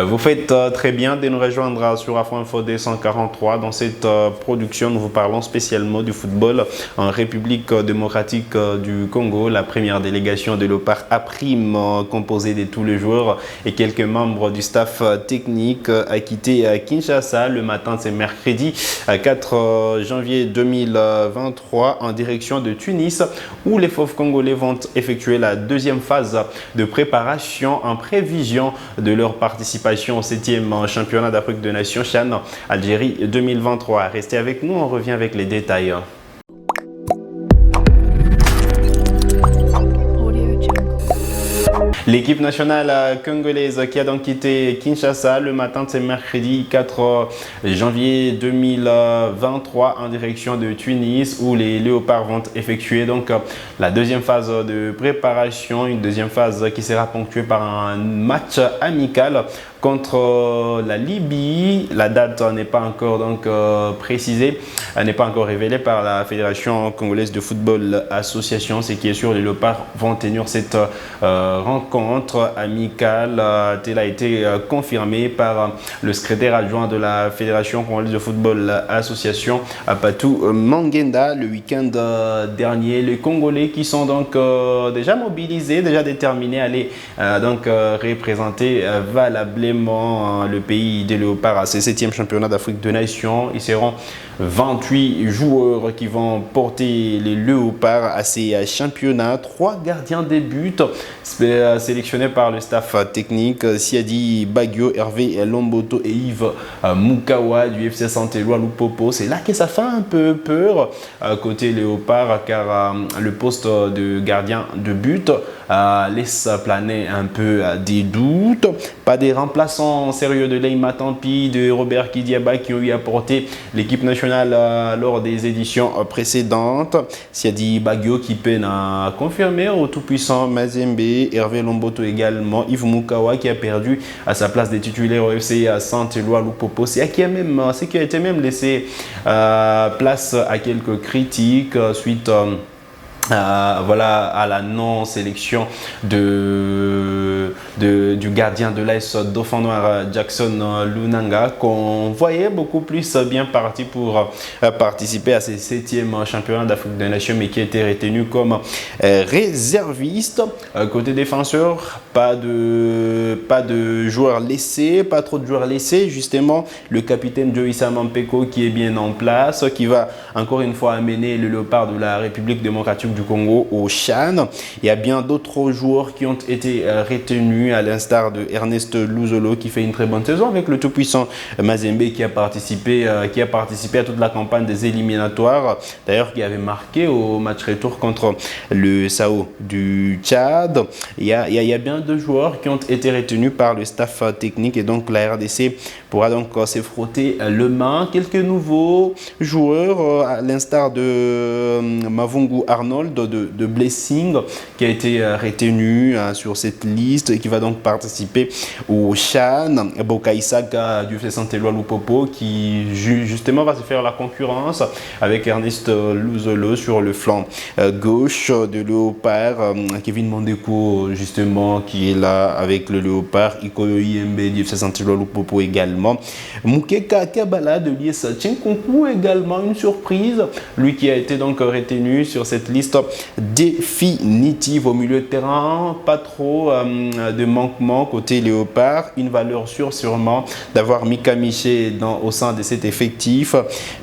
Vous faites très bien de nous rejoindre sur Afro Info 243. Dans cette production, nous vous parlons spécialement du football en République démocratique du Congo. La première délégation de l'OPAR A-Prime, composée de tous les joueurs et quelques membres du staff technique, a quitté Kinshasa le matin de ce mercredi 4 janvier 2023 en direction de Tunis, où les Fauves congolais vont effectuer la deuxième phase de préparation en prévision de leur participation au 7e championnat d'Afrique des Nations CHAN Algérie 2023. Restez avec nous, on revient avec les détails. L'équipe nationale congolaise qui a donc quitté Kinshasa le matin de ce mercredi 4 janvier 2023 en direction de Tunis, où les Léopards vont effectuer donc la deuxième phase de préparation, une deuxième phase qui sera ponctuée par un match amical contre la Libye. La date n'est pas encore donc précisée, n'est pas encore révélée par la Fédération congolaise de football association. Ce qui est sûr, les Léopards vont tenir cette rencontre amicale. Elle a été confirmée par le secrétaire adjoint de la Fédération congolaise de football association, Patou Mangenda, le week-end dernier. Les Congolais qui sont donc déjà mobilisés, déjà déterminés à aller donc représenter valablement le pays des Léopards à ce 7e championnat d'Afrique des Nations. Ils seront 28 joueurs qui vont porter les Léopards à ces championnats. 3 gardiens de but sélectionnés par le staff technique: Siadi Bagio, Hervé Lomboto et Yves Mukawa du FC Saint-Éloi Lupopo. C'est là que ça fait un peu peur côté Léopard, car le poste de gardien de but laisse planer un peu des doutes. Pas des remplaçants sérieux de Leïma Tampi, de Robert Kidiaba qui ont eu apporté l'équipe nationale lors des éditions précédentes. Siadi Bagio qui peine à confirmer au tout-puissant Mazembe, Hervé Lomboto également, Yves Mukawa qui a perdu à sa place des titulaires au FC Saint-Éloi Lupopo. C'est qui a été même laissé place à quelques critiques suite voilà, à la non-sélection du gardien de l'AS Dauphin Noir, Jackson Lunanga, qu'on voyait beaucoup plus bien parti pour participer à ce 7e championnat d'Afrique des Nations, mais qui était retenu comme réserviste. Côté défenseur, pas de joueurs laissés, pas trop de joueurs laissés. Justement, le capitaine Joïssa Mampeko qui est bien en place, qui va encore une fois amener le Léopard de la République démocratique du Congo au CHAN. Il y a bien d'autres joueurs qui ont été retenus, à l'instar de Ernest Luzolo qui fait une très bonne saison avec le tout-puissant Mazembe, qui a participé à toute la campagne des éliminatoires, d'ailleurs qui avait marqué au match retour contre le Sao du Tchad. Il y a bien deux joueurs qui ont été retenus par le staff technique, et donc la RDC pourra donc se frotter le main. Quelques nouveaux joueurs, à l'instar de Mavungu Arnold de Blessing, qui a été retenu sur cette liste et qui va donc participer au CHAN. Boka Isaka du FC Saint-Éloi Lupopo qui justement va se faire la concurrence avec Ernest Luzolo sur le flanc gauche de Léopard. Kevin Mondeko justement qui est là avec le Léopard. Ikoyo Yembe du FC Saint-Éloi Lupopo également. Mukeka Kabala de l'IS Tchenkonkou également, une surprise, lui qui a été donc retenu sur cette liste définitive. Au milieu de terrain, pas trop de manquement côté Léopard. Une valeur sûre sûrement d'avoir Mika Miché au sein de cet effectif.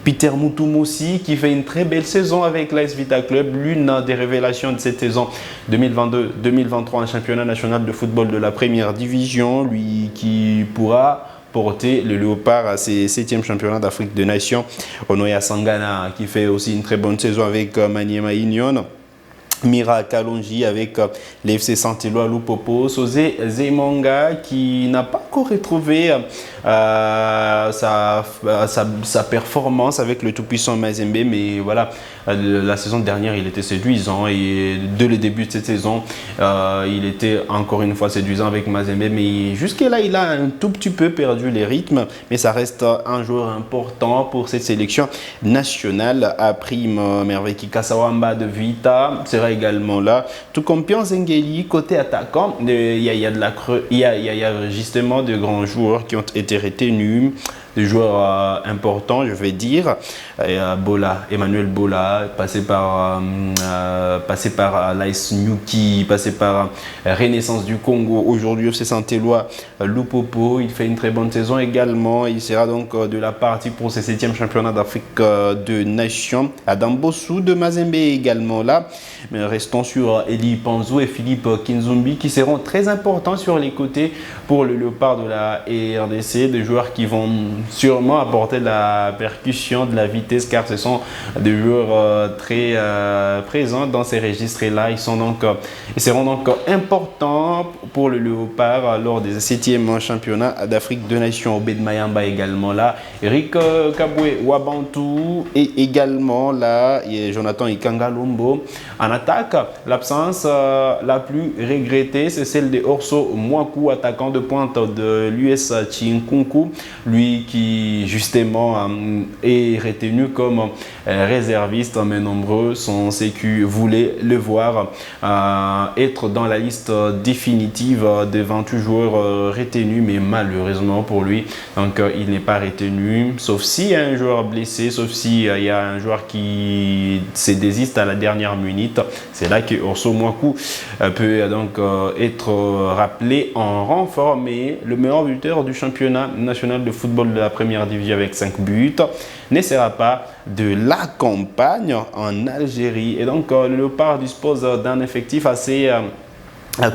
Peter Mutumousi qui fait une très belle saison avec l'AS Vita Club, l'une des révélations de cette saison 2022-2023 en championnat national de football de la première division, lui qui pourra porter le Léopard à ses 7e championnats d'Afrique des Nations. Onoya Sangana qui fait aussi une très bonne saison avec Maniema Union. Mira Kalonji avec l'FC Saint-Éloi Lupopo. Sosé Zemonga qui n'a pas encore retrouvé sa performance avec le tout-puissant Mazembe, mais voilà, La saison dernière, il était séduisant et dès le début de cette saison, il était encore une fois séduisant avec Mazembe. Mais jusque-là, il a un tout petit peu perdu les rythmes, mais ça reste un joueur important pour cette sélection nationale. À prime, Merveki Kasawamba de Vita sera également là, tout comme Pian Zengeli, côté attaquant. Il y a justement de grands joueurs qui ont été retenus, des joueurs importants, je vais dire. Emmanuel Bola, passé par l'AS Nyuki, passé par Renaissance du Congo, aujourd'hui FC Saint-Éloi, Lupopo, il fait une très bonne saison également. Il sera donc de la partie pour ses 7e championnats d'Afrique de Nations. Adam Bossou de Mazembe également là. Mais restons sur Eli Panzo et Philippe Kinzumbi qui seront très importants sur les côtés pour le Léopard de la RDC, des joueurs qui vont sûrement apporter de la percussion, de la vitesse, car ce sont des joueurs très présents dans ces registres-là. Ils seront donc importants pour le Léopard lors des 7e championnats d'Afrique de Nations. Obed Mayamba également là, Eric Kabwe Wabantou et également là et Jonathan Ikangalombo. En attaque, l'absence la plus regrettée, c'est celle de Orso Mwaku, attaquant de pointe de l'US Chinkunku, lui qui justement est retenu comme réserviste, mais nombreux sont ceux qui voulaient le voir être dans la liste définitive des 28 joueurs retenus, mais malheureusement pour lui, donc il n'est pas retenu, sauf s'il y a un joueur blessé, sauf s'il y a un joueur qui se désiste à la dernière minute. C'est là que Orso Mwaku peut donc être rappelé en renfort, mais le meilleur buteur du championnat national de football de la première division avec 5 buts ne sera pas de la campagne en Algérie. Et donc le Léopard dispose d'un effectif assez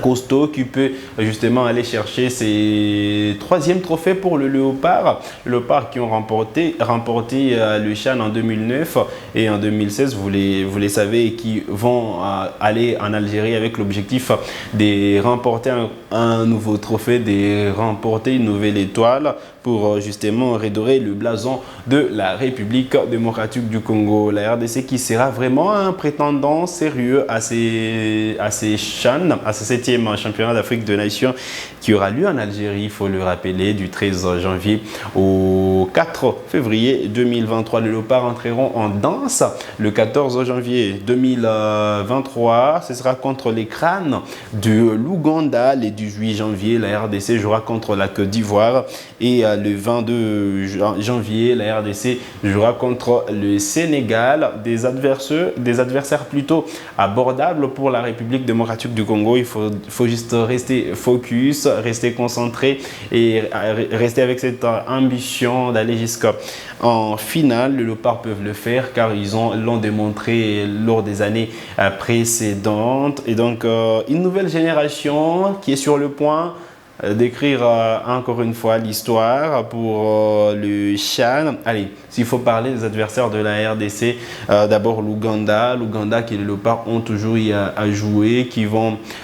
costaud qui peut justement aller chercher ses 3e trophées pour le Léopard. Le Léopard qui ont remporté le CHAN en 2009 et en 2016, vous les savez, et qui vont aller en Algérie avec l'objectif de remporter un nouveau trophée, de remporter une nouvelle étoile pour justement redorer le blason de la République démocratique du Congo. La RDC qui sera vraiment un prétendant sérieux à ces CHAN, à ce 7e championnat d'Afrique de Nations qui aura lieu en Algérie, il faut le rappeler, du 13 janvier au 4 février 2023. Les Léopards entreront en danse le 14 janvier 2023. Ce sera contre les Crânes de l'Ouganda. Le 18 janvier, la RDC jouera contre la Côte d'Ivoire. Et le 22 janvier, la RDC jouera contre le Sénégal. Des adversaires plutôt abordables pour la République démocratique du Congo. Il faut juste rester focus, rester concentré et rester avec cette ambition d'aller jusqu'en finale. Les Léopards peuvent le faire car ils l'ont démontré lors des années précédentes. Et donc, une nouvelle génération qui est sur le point d'écrire encore une fois l'histoire pour le CHAN. Allez, s'il faut parler des adversaires de la RDC, d'abord l'Ouganda qui les Léopards ont toujours eu à jouer,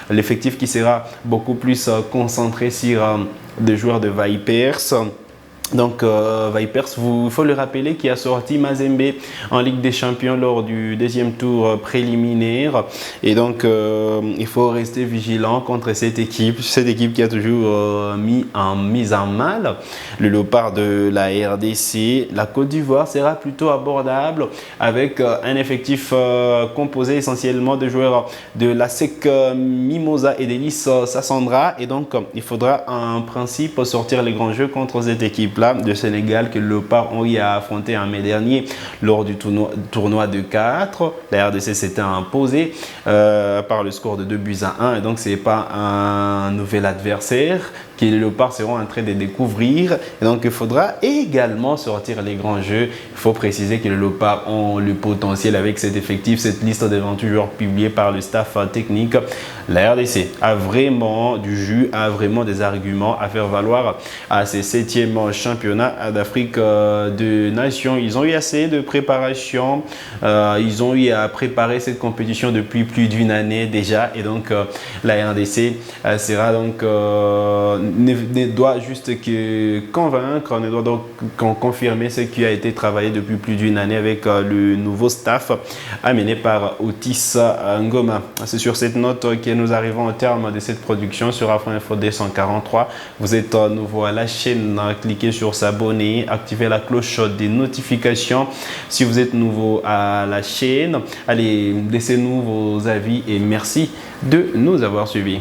l'effectif qui sera beaucoup plus concentré sur des joueurs de Vipers. Donc Vipers, il faut le rappeler, qui a sorti Mazembe en Ligue des Champions lors du 2e tour préliminaire. Et donc il faut rester vigilant contre cette équipe qui a toujours mis en mal le Léopard de la RDC. La Côte d'Ivoire sera plutôt abordable avec un effectif composé essentiellement de joueurs de la SEC Mimosa et d'Elis Sassandra. Et donc il faudra en principe sortir les grands jeux contre cette équipe de Sénégal que le Léopard ont eu à affronter en mai dernier lors du tournoi de 4. La RDC s'était imposée par le score de 2-1 et donc ce n'est pas un nouvel adversaire que les Léopards seront en train de découvrir. Et donc il faudra également sortir les grands jeux. Il faut préciser que les Léopards ont le potentiel avec cet effectif, cette liste de 28 joueurs publiée par le staff technique. La RDC a vraiment du jus, a vraiment des arguments à faire valoir à ces 7e championnats d'Afrique de Nations. Ils ont eu assez de préparation, ils ont eu à préparer cette compétition depuis plus d'1 année déjà. Et donc la RDC sera donc ne doit juste que convaincre, ne doit donc confirmer ce qui a été travaillé depuis plus d'une année avec le nouveau staff amené par Otis Ngoma. C'est sur cette note que nous arrivons au terme de cette production sur Afro Info 243. Vous êtes nouveau à la chaîne, cliquez sur s'abonner, activez la cloche des notifications. Si vous êtes nouveau à la chaîne, allez, laissez-nous vos avis et merci de nous avoir suivis.